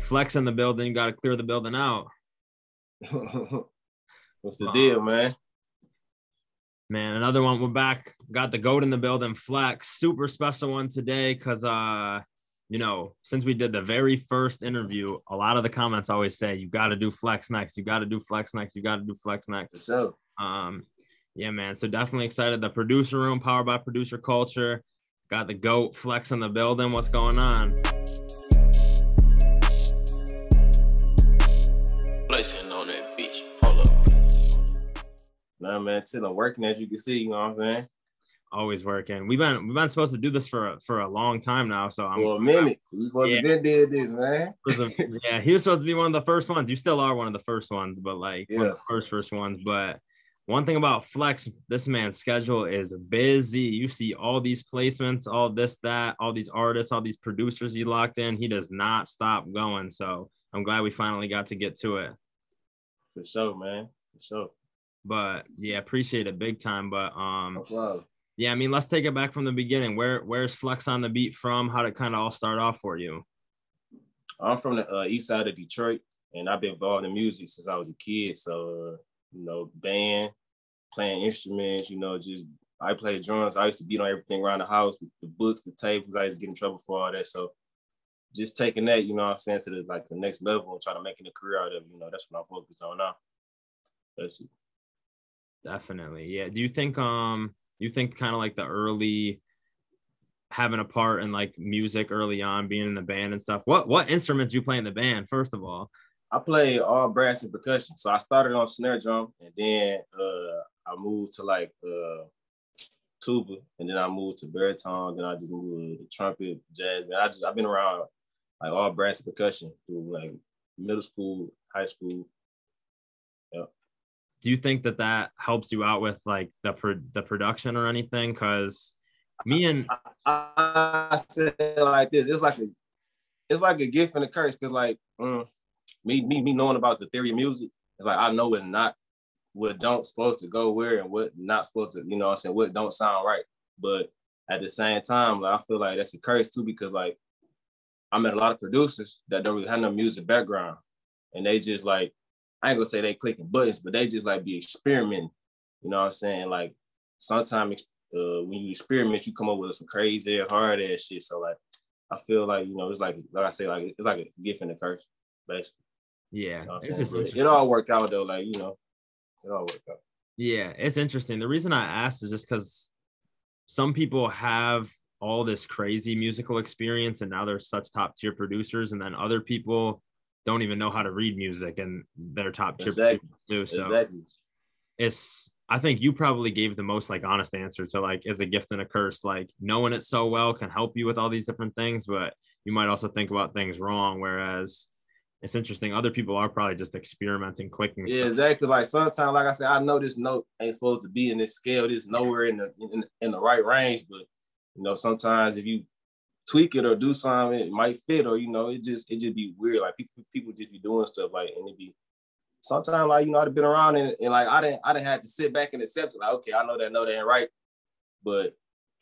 Flex in the building. You got to clear the building out. What's the deal, man? Man, another one. We're back. Got the GOAT in the building. Flex. Super special one today because, since we did the very first interview, a lot of the comments always say, you got to do Flex next. You got to do Flex next. You got to do Flex next. So, yeah, man. So definitely excited. The producer room, powered by producer culture. Got the GOAT Flex in the building. What's going on? Blessing on that beach. Hold up. Nah, man, till I'm working, as you can see, you know what I'm saying? Always working. We've been supposed to do this for a long time now. So for a minute. We supposed to been did this, man. Yeah, he was supposed to be one of the first ones. You still are one of the first ones, but one of the first ones. But one thing about Flex, this man's schedule is busy. You see all these placements, all this, that, all these artists, all these producers he locked in. He does not stop going. So I'm glad we finally got to get to it. For sure, man. For sure. But yeah, appreciate it big time. But no problem. Yeah, I mean, let's take it back from the beginning. Where's Flex on the Beat from? How did it kind of all start off for you? I'm from the east side of Detroit, and I've been involved in music since I was a kid. So, band, playing instruments, I played drums. I used to beat on everything around the house, the books, the tables. I used to get in trouble for all that. So just taking that, to the next level and trying to make a career out of it, that's what I'm focused on now. That's it. Definitely. Yeah. Do you think kind of like the early having a part in like music early on, being in the band and stuff? What instruments you play in the band, first of all? I play all brass and percussion. So I started on snare drum, and then I moved to tuba, and then I moved to baritone. Then I just moved to trumpet, jazz. Man, I've been around like all brass and percussion through like middle school, high school. Yeah. Do you think that helps you out with like the production or anything? Because I said it like this, it's like a gift and a curse. Because me knowing about the theory of music, it's like I know what don't supposed to go where and what not supposed to, what don't sound right. But at the same time, I feel like that's a curse too, because I met a lot of producers that don't really have no music background, and they just I ain't gonna say they clicking buttons, but they just be experimenting. You know what I'm saying? Like sometimes when you experiment, you come up with some crazy hard ass shit. So I feel like it's like I say, it's like a gift and a curse, basically. Yeah, it all worked out though. It all worked out. Yeah, it's interesting. The reason I asked is just because some people have all this crazy musical experience and now they're such top tier producers, and then other people don't even know how to read music and they're top tier producers too. So exactly. I think you probably gave the most honest answer to as a gift and a curse. Knowing it so well can help you with all these different things, but you might also think about things wrong. Whereas it's interesting, other people are probably just experimenting, clicking. Yeah, exactly. Sometimes, I said, I know this note ain't supposed to be in this scale. This nowhere in the right range, but sometimes if you tweak it or do something, it might fit, or it just be weird. People just be doing stuff and it be sometimes I've been around and I didn't have to sit back and accept it. Okay, I know that note ain't right, but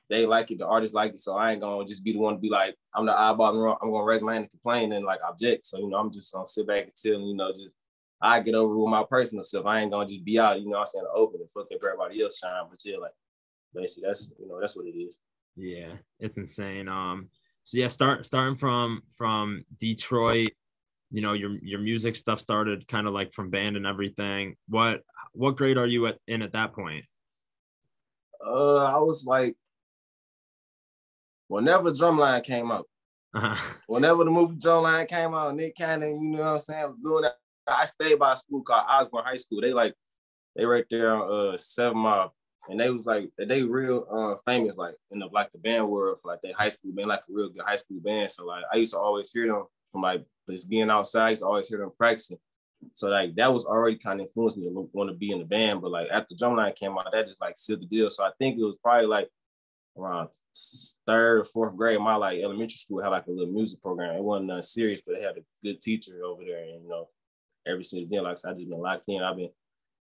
they like it, the artists like it, so I ain't gonna just be the one to be I'm the eyeball. I'm gonna raise my hand and complain and object. So I'm just gonna sit back and chill and just I get over with my personal stuff. I ain't gonna just be out, I'm saying, open and fuck up everybody else shine. But yeah, basically that's that's what it is. Yeah, it's insane. So yeah, starting from Detroit, your music stuff started kind of from band and everything. What grade are you in at that point? I was whenever Drumline came out, whenever the movie Drumline came out, Nick Cannon, you know what I'm saying, was doing that. I stayed by a school called Osborne High School. They right there on 7 Mile. And they was they real famous in the band world for their high school band, a real good high school band. So I used to always hear them from just being outside. I used to always hear them practicing. So that was already kind of influenced me to want to be in the band. But after Drumline came out, that just sealed the deal. So I think it was probably around 3rd or 4th grade. My elementary school had a little music program. It wasn't nothing serious, but they had a good teacher over there. And ever since then, I just been locked in. I've been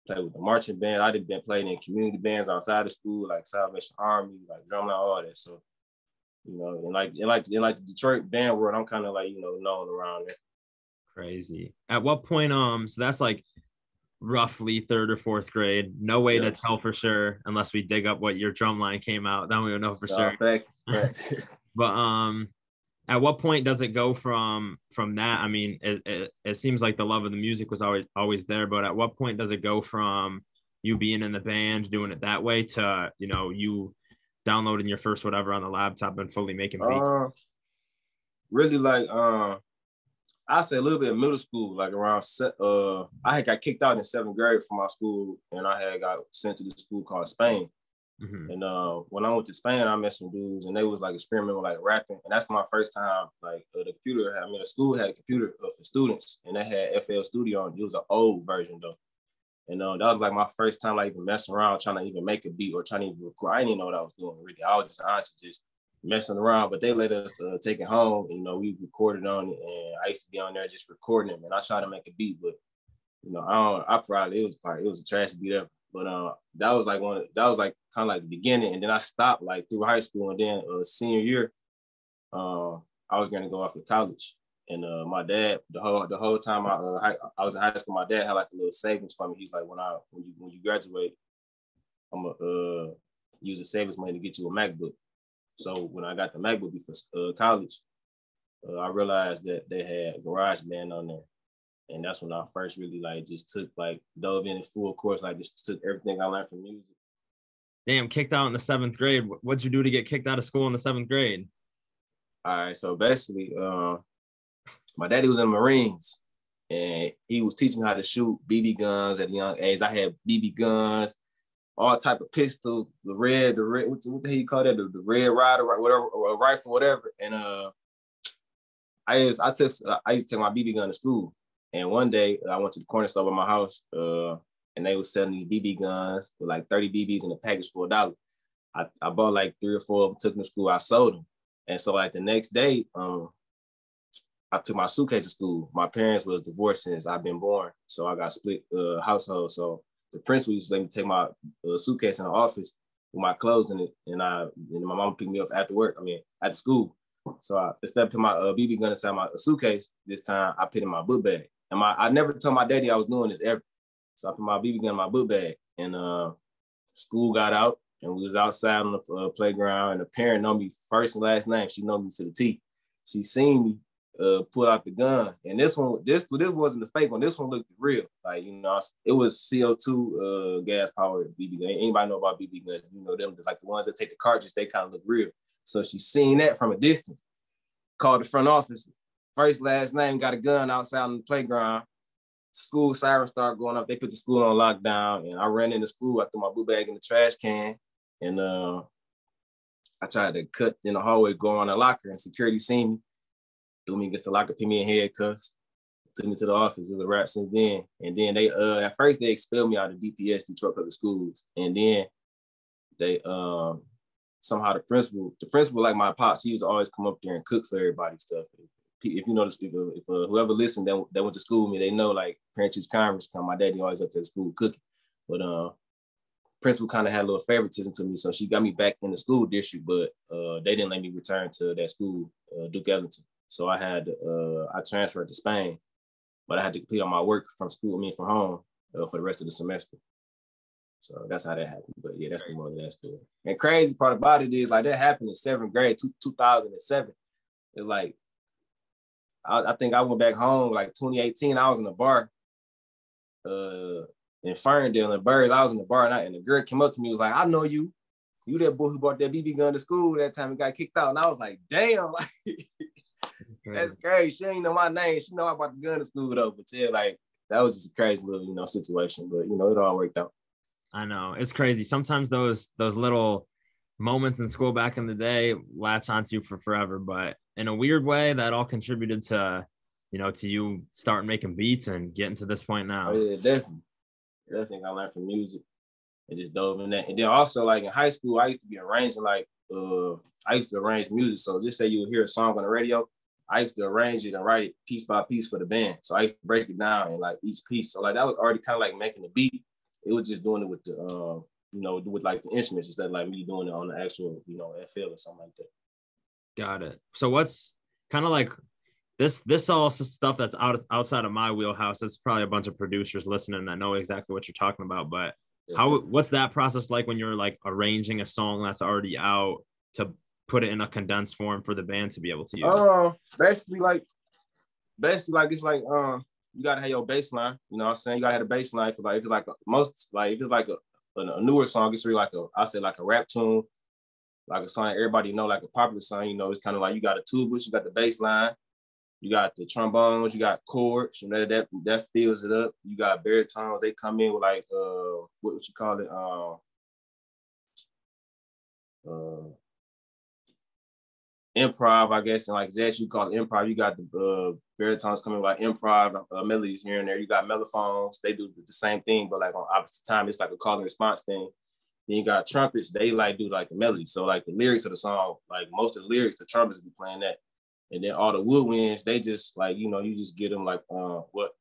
played with the marching band. I done been playing in community bands outside of school, Salvation Army, Drumline, all that. So, in the Detroit band world, I'm kind of known around there. Crazy. At what point, so that's like roughly third or fourth grade. No way to tell for sure unless we dig up what your drum line came out. Then we would know for sure. Facts. But at what point does it go from that? I mean, it seems like the love of the music was always there, but at what point does it go from you being in the band, doing it that way, to, you know, you downloading your first whatever on the laptop and fully making beats? Really, like, I say a little bit of middle school, like around I had got kicked out in 7th grade from my school, and I had got sent to the school called Spain. Mm-hmm. And when I went to Spain, I met some dudes, and they was like experimenting with like rapping, and that's my first time. Like the school had a computer for students, and they had FL Studio, and it was an old version though. And that was like my first time like even messing around, trying to even make a beat or trying to even record. I didn't even know what I was doing really. I was just honestly just messing around, but they let us take it home. You know, we recorded on it, and I used to be on there just recording it. And I tried to make a beat, but you know, it was a trash beat ever. But that was like kind of like the beginning, and then I stopped like through high school, and then senior year, I was gonna go off to college. And my dad, the whole time I was in high school, my dad had like a little savings for me. He's like, when you graduate, I'm gonna use the savings money to get you a MacBook. So when I got the MacBook before college, I realized that they had GarageBand on there, and that's when I first really like just dove in full course, like just took everything I learned from music. Damn, kicked out in the 7th grade. What'd you do to get kicked out of school in the 7th grade? All right, so basically, my daddy was in the Marines, and he was teaching me how to shoot BB guns at a young age. I had BB guns, all type of pistols, the red, what the hell you call that? The Red Rider, whatever, or a rifle, whatever. And I used to take my BB gun to school. And one day I went to the corner store by my house, and they was selling these BB guns with like 30 BBs in a package for $1. I bought like 3 or 4 of them, took them to school, I sold them. And so like the next day, I took my suitcase to school. My parents was divorced since I've been born, so I got split household. So the principal used to let me take my suitcase in the office with my clothes in it, and my mom picked me up at school. So instead of putting my BB gun inside my suitcase, this time I put it in my book bag. And I never told my daddy I was doing this ever. So I put my BB gun in my book bag, and school got out, and we was outside on the playground, and the parent know me first and last name. She know me to the T. She seen me pull out the gun, and this wasn't the fake one. This one looked real, like, you know, it was CO2 gas powered BB gun. Anybody know about BB guns? You know them, like the ones that take the cartridge, they kind of look real. So she seen that from a distance, called the front office, first last name, got a gun outside on the playground. School sirens started going off. They put the school on lockdown, and I ran into school. I threw my book bag in the trash can, and I tried to cut in the hallway, go on the locker, and security seen me, threw me against the locker, put me in handcuffs, took me to the office. It was a wrap since then. And then they at first they expelled me out of DPS, Detroit Public Schools, and then they somehow the principal like my pops, he used to always come up there and cook for everybody stuff. If you notice, if whoever listened that went to school with me, they know like parent-teacher conference come. My daddy always up to the school cooking, but principal kind of had a little favoritism to me, so she got me back in the school district, but they didn't let me return to that school, Duke Ellington. So I transferred to Spain, but I had to complete all my work from home for the rest of the semester. So that's how that happened. But yeah, that's the more of that story. And crazy part about it is like that happened in 7th grade, 2007. It's like, I think I went back home like 2018. I was in a bar in Ferndale in Birds. I was in the bar, and the girl came up to me, was like, I know you. You that boy who brought that BB gun to school that time and got kicked out. And I was like, damn, like that's crazy. She ain't know my name. She know I brought the gun to school though. But yeah, like that was just a crazy little, you know, situation. But you know, it all worked out. I know. It's crazy. Sometimes those little moments in school back in the day latch onto you for forever. But in a weird way, that all contributed to, you know, to you starting making beats and getting to this point now. Oh, yeah, definitely. I learned from music and just dove in that. And then also, like in high school, I used to be arranging, like, I used to arrange music. So just say you would hear a song on the radio, I used to arrange it and write it piece by piece for the band. So I used to break it down in like each piece. So like that was already kind of like making the beat. It was just doing it with the, you know, with like the instruments instead of like me doing it on the actual, you know, FL or something like that. Got it. So what's kind of like this all stuff that's outside of my wheelhouse. That's probably a bunch of producers listening that know exactly what you're talking about. But what's that process like when you're like arranging a song that's already out to put it in a condensed form for the band to be able to use? Basically like it's like you gotta have your bass line. You know what I'm saying? You gotta have a bass line for like if it's like if it's like a newer song, it's really like I say like a rap tune, like a song everybody know, like a popular song. You know, it's kind of like you got a tuba, you got the bass line. You got the trombones, you got chords, you know, that fills it up. You got baritones, they come in with like what you call it? Improv, I guess, and like jazz you call it improv. You got the baritones coming like improv melodies here and there. You got mellophones, they do the same thing, but like on opposite time, it's like a call and response thing. Then you got trumpets, they like do like a melody. So like the lyrics of the song, like most of the lyrics, the trumpets be playing that. And then all the woodwinds, they just like, you know, you just get them like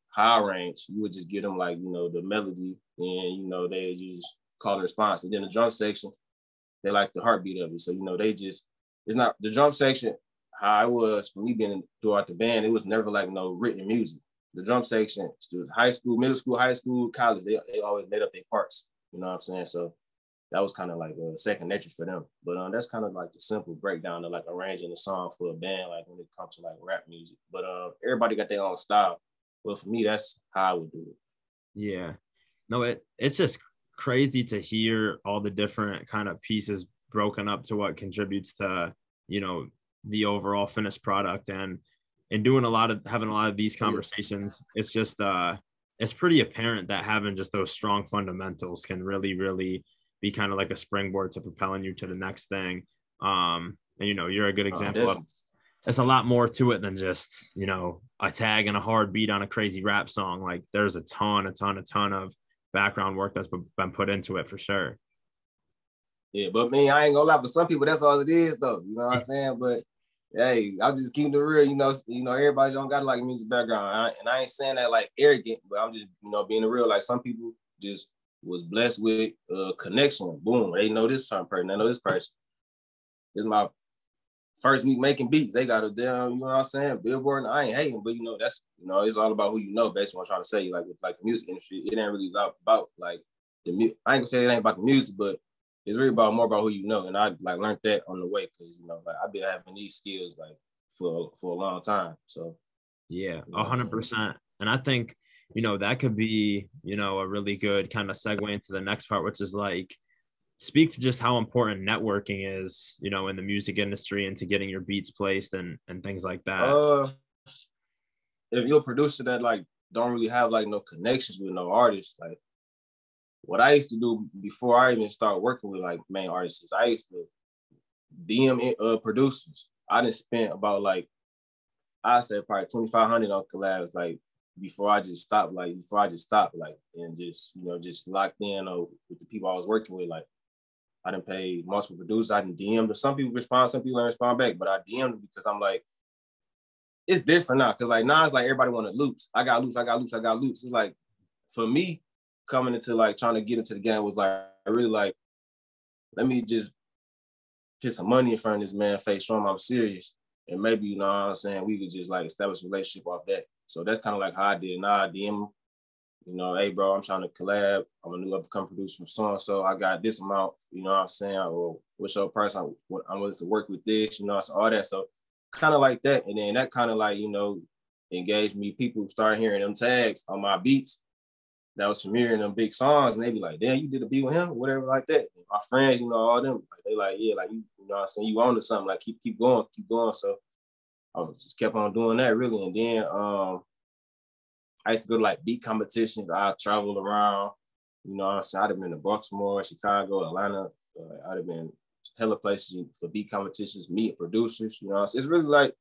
high range. You would just get them like, you know, the melody, and you know, they just call and response. And then the drum section, they like the heartbeat of it. So, you know, it's not the drum section, how it was for me being throughout the band, it was never like no written music. The drum section, high school, middle school, high school, college, they always made up their parts. You know what I'm saying? So that was kind of like a second nature for them. But that's kind of like the simple breakdown of like arranging a song for a band, like when it comes to like rap music. But everybody got their own style. But for me, that's how I would do it. Yeah. No, it's just crazy to hear all the different kind of pieces broken up to what contributes to, you know, the overall finished product. And having a lot of these conversations, it's just it's pretty apparent that having just those strong fundamentals can really, really be kind of like a springboard to propelling you to the next thing. And, you know, you're a good example of it's a lot more to it than just, you know, a tag and a hard beat on a crazy rap song. Like there's a ton of background work that's been put into it for sure. Yeah, but man, I ain't gonna lie, for some people, that's all it is though. You know what I'm saying? But hey, I'll just keep it real. You know, everybody don't got like a music background. And I ain't saying that like arrogant, but I'm just, you know, being real. Like some people just was blessed with connection. Boom, they know this certain person. They know this person. This is my first week making beats. They got a damn, you know what I'm saying, Billboard. And I ain't hating, but you know, that's, you know, it's all about who you know. Basically, what I'm trying to say, like with like the music industry, it ain't really about like the music. I ain't gonna say it ain't about the music, but it's really more about who you know. And I like learned that on the way because, you know, like I've been having these skills like for a long time. So yeah, 100%. And I think, you know, that could be, you know, a really good kind of segue into the next part, which is like speak to just how important networking is, you know, in the music industry and to getting your beats placed and things like that. If you're a producer that like don't really have like no connections with no artists, like what I used to do before I even start working with like main artists, I used to DM producers. I didn't spend about like, I said probably 2,500 on collabs, like before I just stopped, like and just, you know, just locked in with the people I was working with. Like I didn't pay multiple producers. I didn't DM them. Some people respond, some people don't respond back, but I DM them because I'm like, it's different now. Cause like now it's like everybody want to loops. I got loops. It's like for me coming into like trying to get into the game was like, I really like, let me just put some money in front of this man's face, show him I'm serious. And maybe, you know what I'm saying, we could just like establish a relationship off that. So that's kind of like how I did it. Now I DM, you know, hey bro, I'm trying to collab. I'm a new up-and-coming producer from so-and-so. I got this amount, you know what I'm saying? Or what's your price? I'm willing to work with this, you know, so all that. So kind of like that. And then that kind of like, you know, engaged me. People start hearing them tags on my beats that was from hearing them big songs, and they be like, damn, you did a beat with him, or whatever like that. And my friends, you know, all them, like, they like, yeah, like, you know what I'm saying, you on to something, like, keep going. So I just kept on doing that, really. And then I used to go to, like, beat competitions. I traveled around, you know what I'm saying, I'd have been to Baltimore, Chicago, Atlanta. I'd have been hella places for beat competitions, meet producers, you know. So it's really like,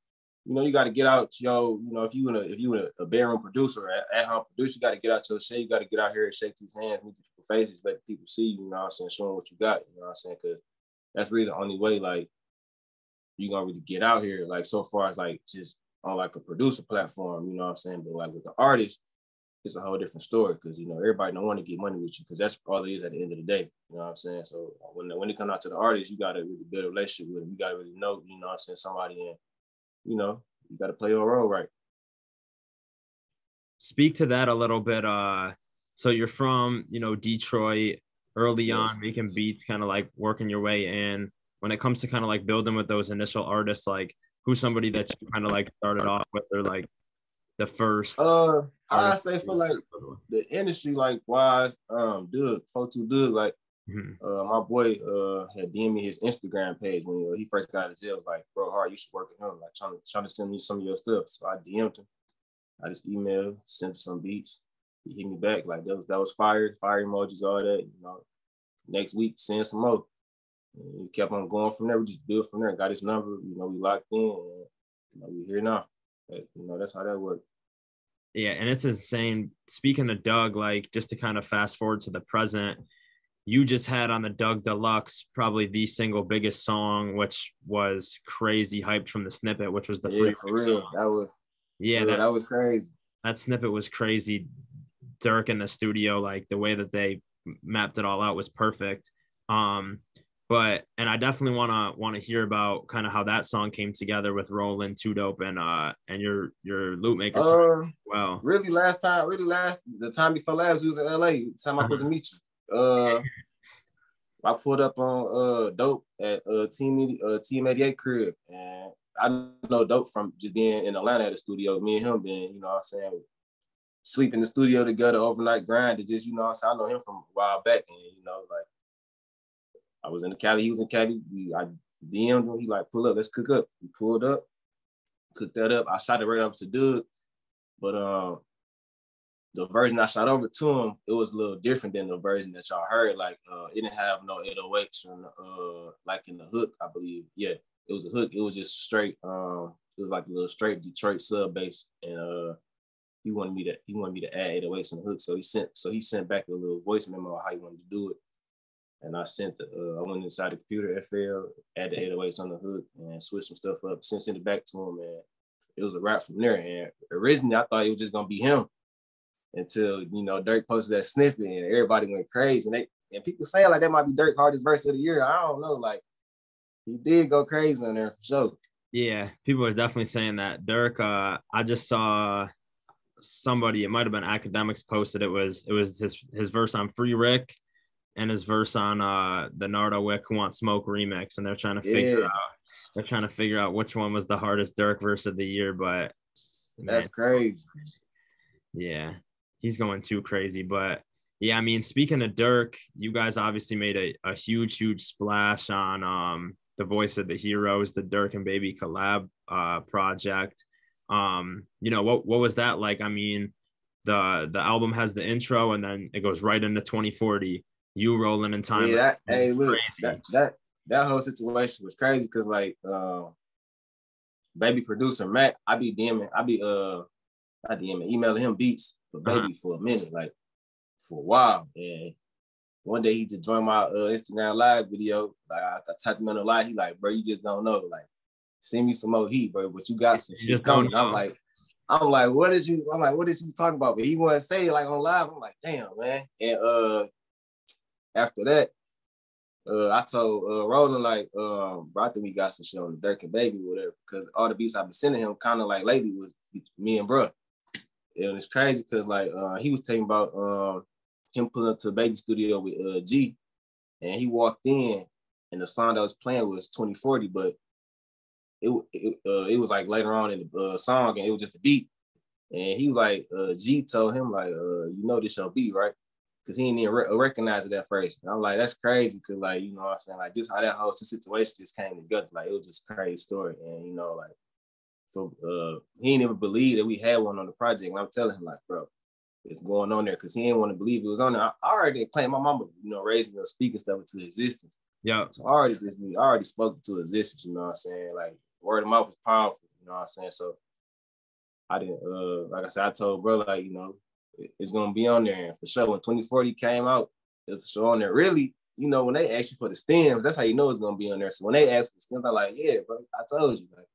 you know, you got to get out your, you know, if you a bedroom producer, at home producer, you got to get out your shit. You got to get out here and shake these hands, meet the people's faces, let people see you, you know what I'm saying, show them what you got, you know what I'm saying, because that's really the only way, like, you're going to really get out here, like, so far as, like, just on, like, a producer platform, you know what I'm saying, but, like, with the artist, it's a whole different story because, you know, everybody don't want to get money with you because that's all it is at the end of the day, you know what I'm saying, so when it comes out to the artist, you got to really build a relationship with them, you got to really know, you know what I'm saying, somebody in, you know, you got to play your role right. Speak to that a little bit. So you're from, Detroit, early on, making beats, kind of like working your way in. When it comes to kind of like building with those initial artists, like who's somebody that you kind of like started off with, or like the first? I say for like the industry, like wise, Dugg, Photo Dugg, like my boy had DM'd me his Instagram page when he first got out of jail. Was like, bro, hard, you should work with him. Like trying to send me some of your stuff. So I DM'd him. I just emailed, sent him some beats. He hit me back like that was fire emojis, all that. Next week send some more. And we kept on going from there. We just built from there. Got his number. We locked in. And, we here now. That's how that worked. Yeah, and it's insane. Speaking of Dugg, like just to kind of fast forward to the present, you just had on the Dugg Deluxe probably the single biggest song, which was crazy hyped from the snippet, which was the free for real. That was crazy. That snippet was crazy. Durk in the studio, like the way that they mapped it all out was perfect. But I definitely want to hear about kind of how that song came together with Rollin', Too Dope, and your loop maker. Wow. Really, the time before Labs, we was in LA. The time I was to meet you. I pulled up on Dope at Team 88 crib, and I know Dope from just being in Atlanta at the studio. Me and him been, sleep in the studio together, overnight grind. To just, I know him from a while back, and like. I was in the Cali, he was in Cali. I DM'd him, he like, pull up, let's cook up. We pulled up, cooked that up. I shot it right over to Dugg, but the version I shot over to him, it was a little different than the version that y'all heard. Like, it didn't have no 808s like in the hook, I believe. Yeah, it was a hook. It was just straight. It was like a little straight Detroit sub bass, and he wanted me to add 808s in the hook. So he sent back a little voice memo on how he wanted to do it. And I I went inside the computer, FL, added the 808s on the hook, and switched some stuff up, sent it back to him, and it was a wrap from there. And originally, I thought it was just gonna be him until Durk posted that snippet, and everybody went crazy. And people saying like that might be Durk's hardest verse of the year. I don't know, like he did go crazy on there for sure. Yeah, people are definitely saying that. Durk, I just saw somebody, it might have been Academics, posted it was his verse on Free Rick and his verse on the Nardo Wick Who Want Smoke remix, and they're trying to figure out which one was the hardest Durk verse of the year. But that's crazy. Yeah, he's going too crazy. But yeah, I mean, speaking of Durk, you guys obviously made a huge splash on the Voice of the Heroes, the Durk and Baby collab project. What was that like? I mean, the album has the intro and then it goes right into 2040. You rolling in time. Yeah, that whole situation was crazy because like baby producer Matt, emailing him beats for Baby for a minute, like for a while. And one day he just joined my Instagram live video. Like I typed him in a live, he like, bro, you just don't know. Like, send me some more heat, bro, but you got some shit coming. I'm like, what did you talking about? But he wanted to say it like on live. I'm like, damn, man. And after that, I told Roland, like, bro, I think we got some shit on the Durk and Baby, whatever, because all the beats I've been sending him kind of like lately was me and bro. And it's crazy because like he was telling about him pulling up to the Baby studio with G, and he walked in, and the song that was playing was 2040, but it was like later on in the song, and it was just a beat. And he was like, G told him like, this your beat, right? Because he didn't even recognize it at first. And I'm like, that's crazy, because like, you know what I'm saying, like just how that whole situation just came together, like it was just a crazy story. And like, so he didn't even believe that we had one on the project. And I'm telling him like, bro, it's going on there, because he didn't want to believe it was on there. I already claimed my mama, raised me on speaking stuff into existence. Yeah. So I already spoke it to existence, you know what I'm saying? Like word of mouth is powerful, you know what I'm saying? So I didn't, like I said, I told bro, like, it's gonna be on there. And for sure, when 2040 came out, it was for sure on there. Really, when they asked you for the stems, that's how you know it's gonna be on there. So when they asked for the stems, I'm like, yeah, bro, I told you. Like,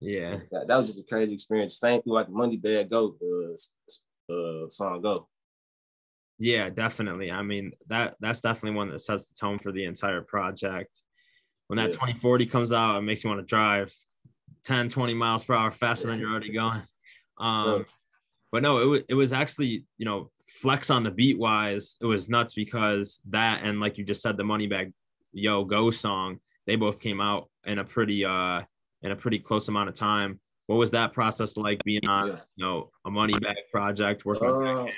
yeah, so that was just a crazy experience. Same thing like the Money Bag Go song Go. Yeah, definitely. I mean, that's definitely one that sets the tone for the entire project. When that 2040 comes out, it makes you want to drive. 10, 20 miles per hour faster than you're already going. So, But no, it was actually, you know, flex on the beat wise, it was nuts because that and like you just said, the Money Bag Yo Go song, they both came out in a pretty close amount of time. What was that process like being on, you know, a Money Bag project, working with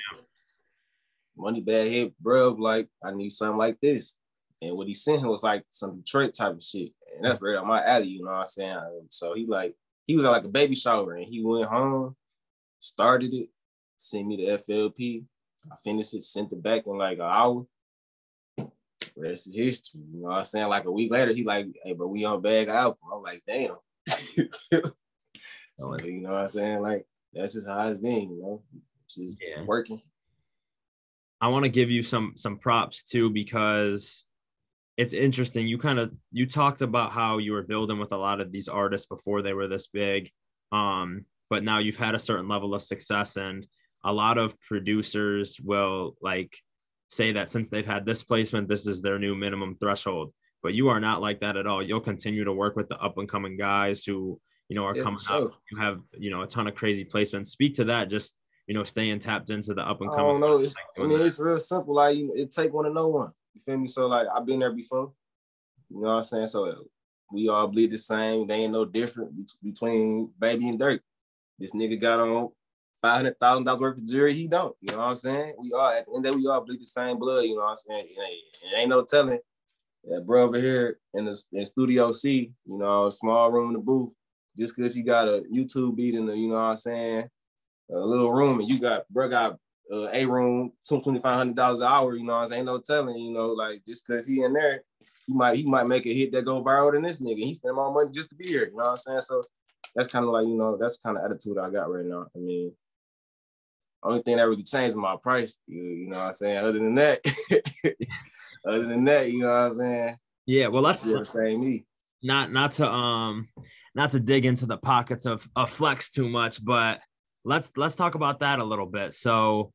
Money Bag hit, bro, like, I need something like this. And what he sent him was like some Detroit type of shit. And that's right on my alley, you know what I'm saying? So he was at like a baby shower and he went home, started it, sent me the FLP. I finished it, sent it back in like an hour. Rest is history. You know what I'm saying? Like a week later, he like, hey, bro, we on Bag album. I'm like, damn. So, you know what I'm saying? Like, that's just how it's been, you know? Just working. I want to give you some props too, because it's interesting. You talked about how you were building with a lot of these artists before they were this big. But now you've had a certain level of success, and a lot of producers will like say that since they've had this placement, this is their new minimum threshold. But you are not like that at all. You'll continue to work with the up and coming guys who, you know, are coming up. You have, you know, a ton of crazy placements. Speak to that. Just, you know, staying tapped into the up and coming. I don't know. It's real simple. Like, it take one to know one. You feel me? So like, I've been there before. You know what I'm saying? So we all bleed the same. They ain't no different between Baby and Durk. This nigga got on $500,000 worth of jewelry. He don't. You know what I'm saying? We all, at the end of the day, we all bleed the same blood. You know what I'm saying? It ain't no telling that bro over here in Studio C, you know, small room in the booth, just because he got a YouTube beat in the, you know what I'm saying, a little room, and you got a room, $2,500 an hour, you know what I'm saying? Ain't no telling, you know, like, just because he in there, he might make a hit that go viral than this nigga. He spent more money just to be here, you know what I'm saying? So that's kind of like, you know, that's kind of attitude I got right now. I mean, only thing that really changed is my price, you know what I'm saying? Other than that, you know what I'm saying? Yeah, well, that's still the same me. Not to dig into the pockets of Flex too much, but let's talk about that a little bit. So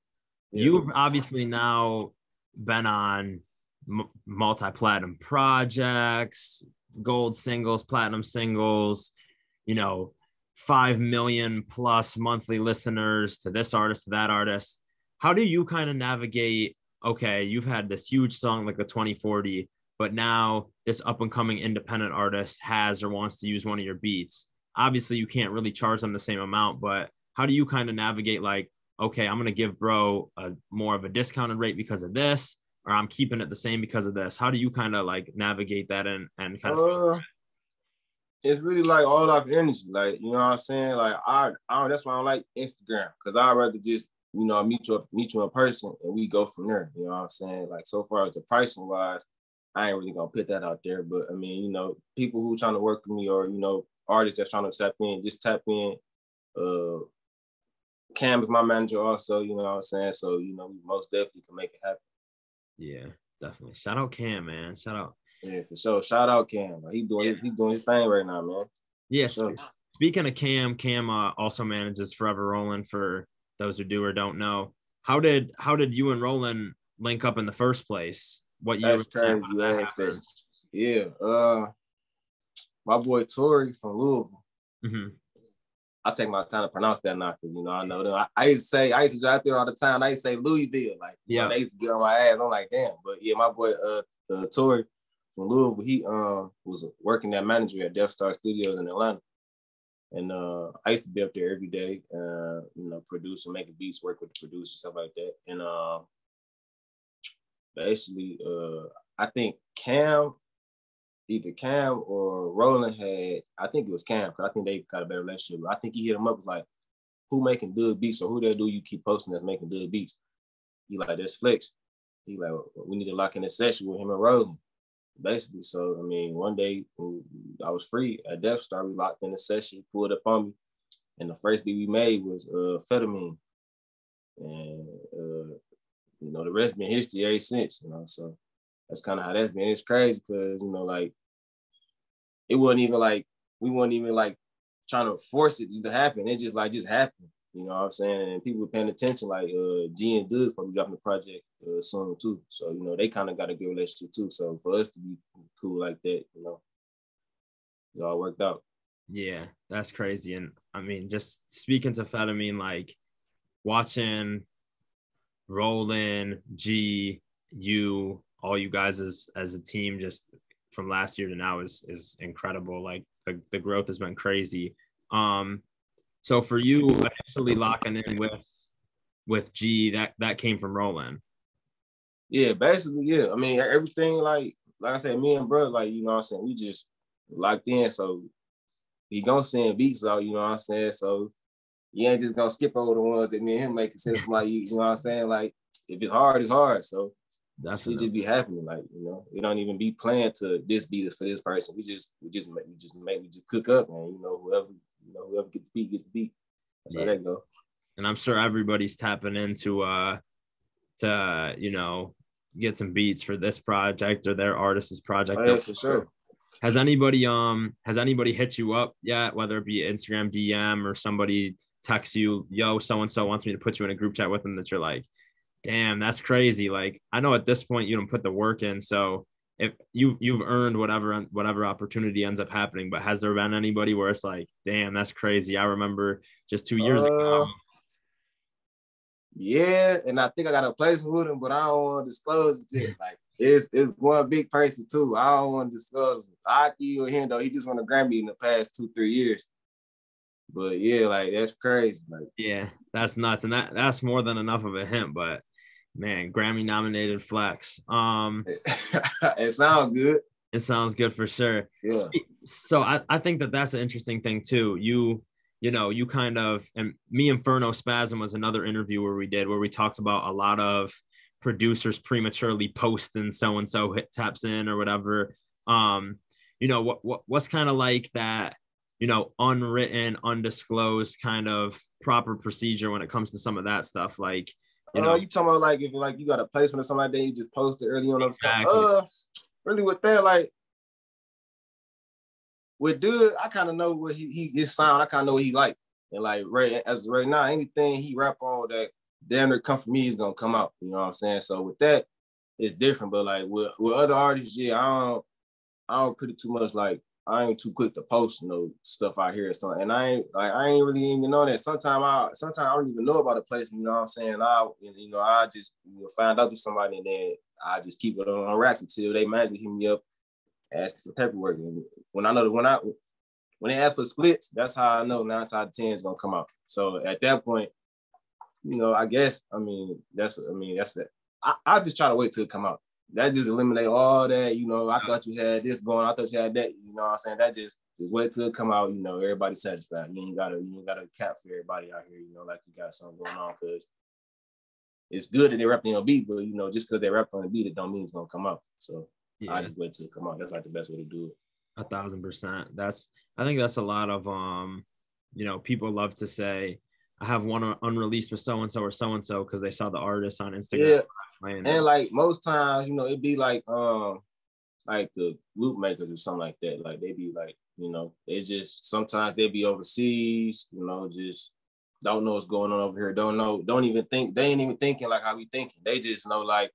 you've obviously now been on multi-platinum projects, gold singles, platinum singles, you know, 5 million plus monthly listeners to this artist, to that artist. How do you kind of navigate, okay, you've had this huge song like the 2040, but now this up and coming independent artist has or wants to use one of your beats. Obviously, you can't really charge them the same amount, but how do you kind of navigate like, okay, I'm going to give bro more of a discounted rate because of this, or I'm keeping it the same because of this? How do you kind of like navigate that and kind of it's really like all off energy, like, you know what I'm saying? Like, I that's why I don't like Instagram, because I'd rather just, you know, meet you in person and we go from there. You know what I'm saying? Like, so far as the pricing wise, I ain't really gonna put that out there. But I mean, you know, people who trying to work with me, or, you know, artists that's trying to tap in, just tap in. Cam is my manager also, you know what I'm saying? So, you know, we most definitely can make it happen. Yeah, definitely. Shout out Cam, man. Shout out. Yeah, for sure. Shout out Cam. He's doing his thing right now, man. Yes. Yeah, sure. Speaking of Cam also manages Forever Rollin', for those who do or don't know. How did you and Rollin' link up in the first place? What year? That's crazy. Yeah. My boy Tori from Louisville. Mm-hmm. I take my time to pronounce that now, because, you know, I know them. I used to go out there all the time. I used to say Louisville, like, you know, they used to get on my ass. I'm like, damn. But yeah, my boy Tori from Louisville, he was working that manager at Death Star Studios in Atlanta. And I used to be up there every day, you know, producing, making beats, work with the producers, stuff like that. And basically, I think either Cam or Roland I think it was Cam, because I think they got a better relationship. I think he hit him up, was like, who making Dugg beats, or who that do you keep posting that's making Dugg beats? He like, that's Flex. He like, well, we need to lock in a session with him and Roland, basically. So, I mean, one day I was free at Death Star, we locked in a session, he pulled up on me, and the first beat we made was Amphetamine. And, you know, the rest been history ever since, you know, so that's kind of how that's been. It's crazy because, you know, like, we weren't even like trying to force it to happen. It just happened. You know what I'm saying? And people were paying attention, like G and Dugg probably dropping the project soon too. So, you know, they kind of got a good relationship too. So for us to be cool like that, you know, it all worked out. Yeah, that's crazy. And I mean, just speaking to Fed, I mean, like watching Roland, G, you, all you guys as a team, just from last year to now is incredible. Like the growth has been crazy. So for you, initially locking in with G, that came from Roland. Yeah, basically, yeah. I mean, everything like I said, me and bro, like, you know what I'm saying, we just locked in. So he gonna send beats out, you know what I'm saying? So you ain't just gonna skip over the ones that me and him make sense. Like, you know what I'm saying? Like, if it's hard, it's hard. So shit just be happening. Like, you know, we don't even be playing to this beat for this person. We just cook up, and whoever get the beat. That's how that go. And I'm sure everybody's tapping into to, you know, get some beats for this project or their artist's project. Oh, yeah, for sure. Has anybody hit you up yet, whether it be Instagram DM or somebody texts you, yo, so and so wants me to put you in a group chat with them, that you're like, damn, that's crazy. Like, I know at this point you don't put the work in, so if you've earned whatever opportunity ends up happening, but has there been anybody where it's like, damn, that's crazy? I remember just 2 years ago. Yeah, and I think I got a placement with him, but I don't want to disclose it yet. Like, it's one big person too. I don't want to disclose it. Aki or him though, he just won a Grammy in the past 2-3 years. But yeah, like, that's crazy. Like, yeah, that's nuts, and that's more than enough of a hint. But man, Grammy nominated flex. It sounds good. It sounds good for sure. Yeah. So I think that's an interesting thing too. You know, you kind of, and me and Inferno Spasm was another interview where we talked about a lot of producers prematurely posting so-and-so taps in or whatever. You know, what's kind of like that, you know, unwritten, undisclosed kind of proper procedure when it comes to some of that stuff? Like, you know, you talking about like if like you got a placement or something like that, you just post it early on. Exactly. Really with that, like with Dugg, I kind of know what his sound. I kind of know what he like, and like right now, anything he rap on that damn near come from me is gonna come out. You know what I'm saying? So with that, it's different. But like with other artists, yeah, I don't put it too much. Like, I ain't too quick to post, you know, stuff out here or something. And I ain't really even know that. Sometimes I don't even know about a place, you know what I'm saying? I just, you know, find out with somebody, and then I just keep it on racks until they magically hit me up asking for paperwork. And when they ask for splits, that's how I know 9 out of 10 is gonna come out. So at that point, you know, I guess, that's that. I just try to wait till it come out. That just eliminate all that, you know, I thought you had this going, I thought you had that, you know what I'm saying? That just wait till it come out, you know, everybody's satisfied. You ain't gotta cap for everybody out here, you know, like you got something going on, because it's good that they're rapping on a beat, but, you know, just because they rap on a beat, it don't mean it's gonna come out. So yeah. I just wait till it come out. That's like the best way to do it. 1,000%. I think that's a lot of, you know, people love to say, I have one unreleased with so-and-so or so-and-so because they saw the artist on Instagram. Yeah. And like most times, you know, it'd be like the loop makers or something like that. Like they be like, you know, it's just sometimes they be overseas, you know, just don't know what's going on over here. Don't even think, they ain't even thinking like how we thinking. They just know like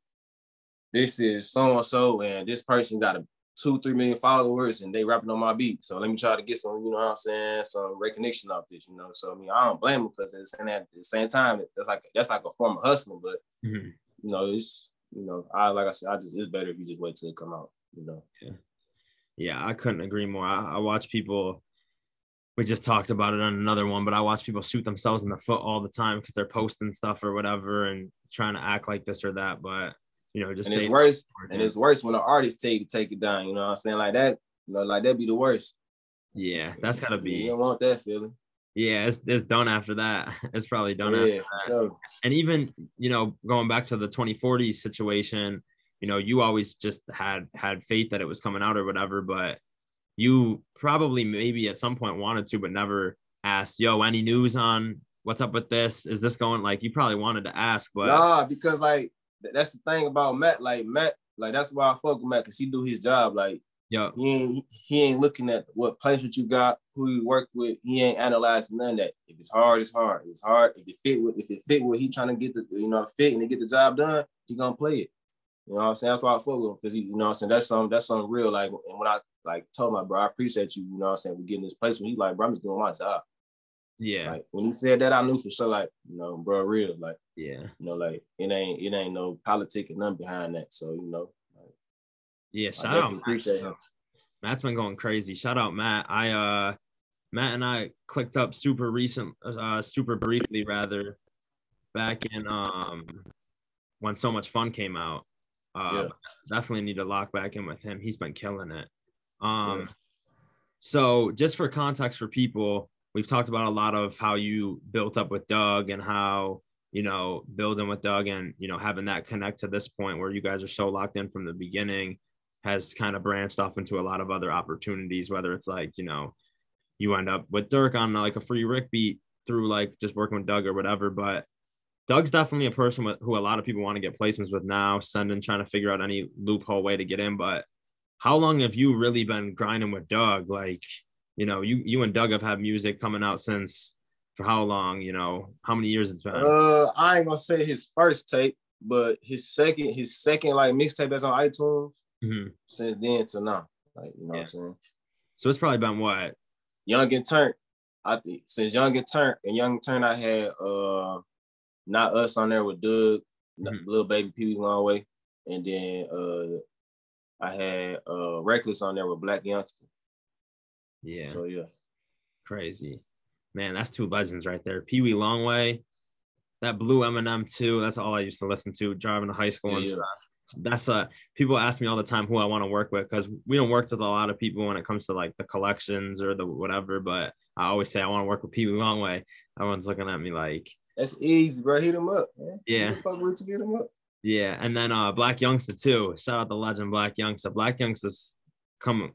this is so-and-so and this person got 2-3 million followers and they rapping on my beat. So let me try to get some, you know what I'm saying, some recognition off this, you know. So I don't blame them, because at the same time, that's like a form of hustling. But you know, it's, you know, like I said, it's better if you just wait till it come out, you know. Yeah, I couldn't agree more. I watch people, we just talked about it on another one, but I watch people shoot themselves in the foot all the time because they're posting stuff or whatever and trying to act like this or that. But you know, just, and it's worse. And it's worse when an artist tell you to take it down. You know what I'm saying? Like that, you know, like that'd be the worst. Yeah, that's gotta be. You don't want that feeling. Yeah, it's done after that. It's probably done after that. Sure. And even, you know, going back to the 2040 situation, you know, you always just had faith that it was coming out or whatever, but you probably maybe at some point wanted to, but never asked, yo, any news on what's up with this? Is this going, like, you probably wanted to ask, but nah, because like that's the thing about Matt. Like that's why I fuck with Matt, because he do his job. Like, yeah, he ain't looking at what placement you got, who you work with. He ain't analyzing none of that. If it's hard, it's hard. It's hard. If it fit what he trying to get the, you know, fit and to get the job done, he gonna play it. You know what I'm saying? That's why I fuck with him, because he, you know what I'm saying, that's something real. Like, and when I like told my bro, I appreciate you, you know what I'm saying, we getting this place. When he like, bro, I'm just doing my job. Yeah. Like when he said that, I knew for sure, like, you know, bro, real. Like, yeah, you know, like it ain't no politic and nothing behind that. So, you know, like, yeah, shout out. Appreciate him. Matt's been going crazy. Shout out Matt. Matt and I clicked up super briefly rather, back in when So Much Fun came out. Definitely need to lock back in with him. He's been killing it. So just for context for people, we've talked about a lot of how you built up with Dugg and how, you know, building with Dugg and, you know, having that connect to this point where you guys are so locked in from the beginning has kind of branched off into a lot of other opportunities, whether it's like, you know, you end up with Durk on like a Free Rick beat through like just working with Dugg or whatever. But Doug's definitely a person who a lot of people want to get placements with now, trying to figure out any loophole way to get in. But how long have you really been grinding with Dugg? Like, you know, you and Dugg have had music coming out since, for how long, you know, how many years it's been? I ain't gonna say his first tape, but his second like mixtape that's on iTunes since then to now. Like, you know what I'm saying? So it's probably been what? Young and Turnt. I think since Young and Turnt, I had Not Us on there with Dugg, Lil Baby Pee Wee Longway, and then I had Reckless on there with Black Youngster. Yeah. So yeah. Crazy. Man, that's two legends right there. Pee Wee Longway, that Blue Eminem too. That's all I used to listen to driving to high school and stuff. That's people ask me all the time who I want to work with, because we don't work with a lot of people when it comes to like the collections or the whatever, but I always say I want to work with Pee Wee Longway. Everyone's looking at me like, that's easy, bro. Hit him up, man. Yeah. Fuck with you, get him up. Yeah, and then Black Youngster too. Shout out the legend Black Youngster. Black Youngster's coming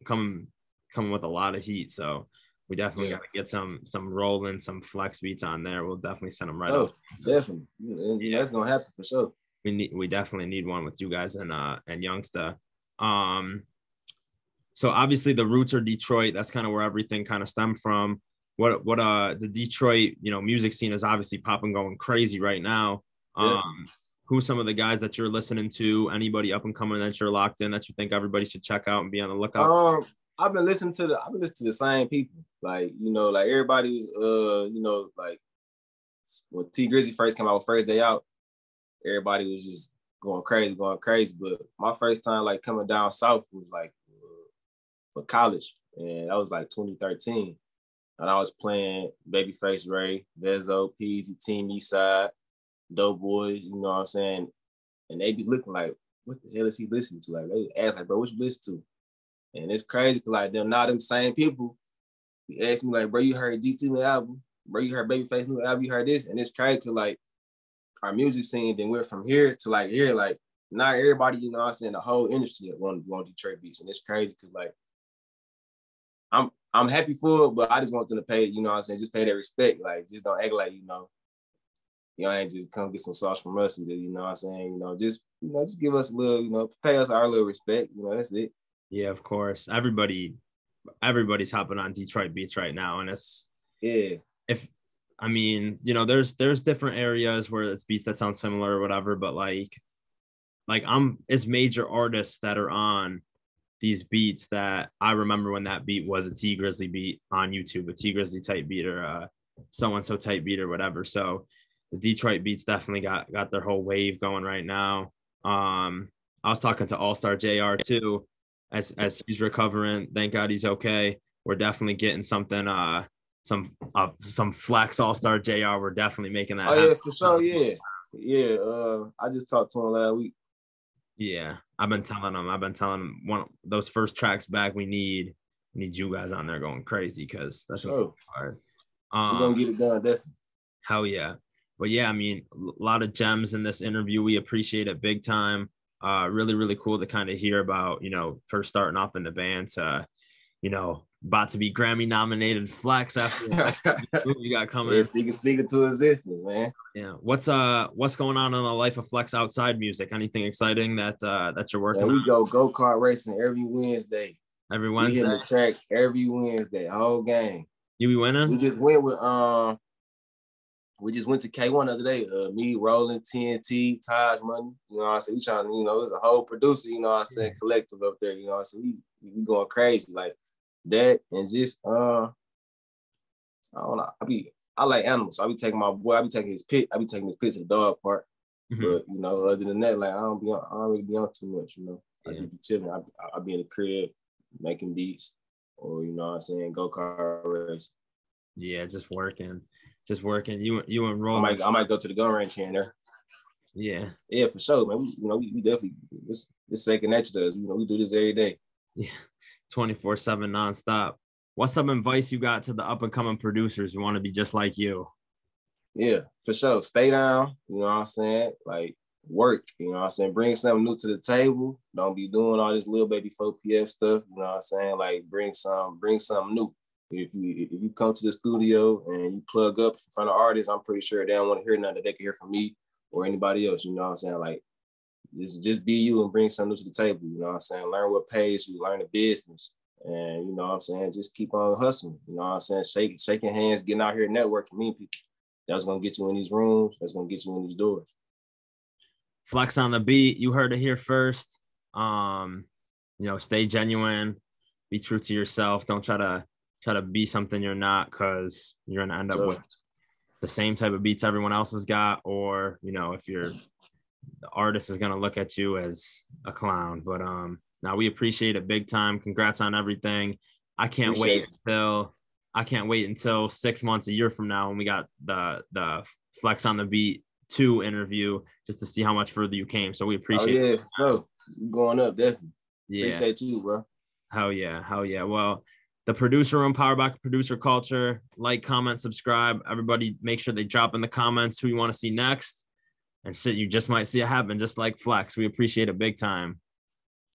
with a lot of heat, so we definitely got to get some rolling, some flex beats on there. We'll definitely send them right up. Definitely. Yeah. That's gonna happen for sure. We definitely need one with you guys and Youngster. So obviously the roots are Detroit. That's kind of where everything kind of stemmed from. What the Detroit, you know, music scene is obviously popping, going crazy right now. Who's some of the guys that you're listening to? Anybody up and coming that you're locked in that you think everybody should check out and be on the lookout? I've been listening to the same people. Like, you know, like everybody was you know, like when T Grizzly first came out with First Day Out, everybody was just going crazy. But my first time like coming down south was like for college, and that was like 2013. And I was playing Babyface Ray, Vezo, Peasy, Team Eastside, Dope Boys, you know what I'm saying? And they be looking like, what the hell is he listening to? Like, they ask like, bro, what you listen to? And it's crazy because like them same people. He asked me like, bro, you heard GT new album? Bro, you heard Babyface new album? You heard this? And it's crazy because like our music scene then went from here to like here. Like not everybody, you know what I'm saying, the whole industry want Detroit beats. And it's crazy because like I'm happy for it, but I just want them to pay, you know what I'm saying, just pay their respect. Like just don't act like, you know, ain't just come get some sauce from us and just, you know what I'm saying, just give us a little, you know, pay us our little respect. You know, that's it. Yeah, of course. Everybody's hopping on Detroit beats right now. And it's, I mean, you know, there's different areas where it's beats that sound similar or whatever, but like it's major artists that are on these beats that I remember when that beat was a T Grizzly beat on YouTube, a T Grizzly type beat or a so-and-so type beat or whatever. So the Detroit beats definitely got their whole wave going right now. I was talking to All-Star JR too, as he's recovering. Thank God he's okay. We're definitely getting something, some flex All-Star JR. We're definitely making that happen. Yeah, for sure. Yeah. I just talked to him last week. Yeah, I've been telling him one of those first tracks back. We need you guys on there going crazy because that's so hard. We're gonna get it done, definitely. Hell yeah. But yeah, I mean, a lot of gems in this interview. We appreciate it big time. Really, really cool to kind of hear about, you know, first starting off in the band to, you know, about to be Grammy nominated flex after you got coming. Yeah, speaking to existence, man. Yeah. What's going on in the life of Flex outside music? Anything exciting that you're working on? We go-kart racing every Wednesday. Every Wednesday? We hit the track every Wednesday, whole game. You be winning? We just went with we just went to K1 the other day. Me, Roland, TNT, Taj Money. You know what I'm saying? We trying to, there's a whole producer, you know what I'm saying, collective up there. You know what I'm saying? We going crazy like that, and just I don't know. I like animals. So I be taking my boy. I be taking his pit. I be taking his pit to the dog park. But other than that, like I don't really be on too much. I just be chilling. I be in the crib making beats, or you know what I'm saying, go kart race. Yeah, just working. You and Roland. I might go to the gun range here and there. Yeah, for sure, man. We definitely it's second nature to us. We do this every day. Yeah, 24/7 nonstop. What's some advice you got to the up and coming producers who want to be just like you? Yeah, for sure. Stay down. You know what I'm saying? Like work. You know what I'm saying? Bring something new to the table. Don't be doing all this little baby 4PF stuff. You know what I'm saying? Like bring something new. If you come to the studio and you plug up in front of artists, I'm pretty sure they don't want to hear nothing that they can hear from me or anybody else. You know what I'm saying? Like just be you and bring something new to the table. You know what I'm saying? Learn what pays you, learn the business. And you know what I'm saying? Just keep on hustling. You know what I'm saying? Shaking hands, getting out here networking, meeting people. That's gonna get you in these rooms. That's gonna get you in these doors. Flex on the beat. You heard it here first. Stay genuine, be true to yourself. Don't try to be something you're not, because you're gonna end up with the same type of beats everyone else has got, or if the artist is gonna look at you as a clown. But now we appreciate it big time. Congrats on everything. I can't wait until 6 months, a year from now, when we got the Flex on the Beat 2 interview, just to see how much further you came. So we appreciate it. Oh, yeah, going up, definitely. Yeah. Appreciate you, bro. Hell yeah. Well, the producer room, powered by producer culture. Like, comment, subscribe. Everybody make sure they drop in the comments who you want to see next. And shit, you just might see it happen, just like Flex. We appreciate it big time.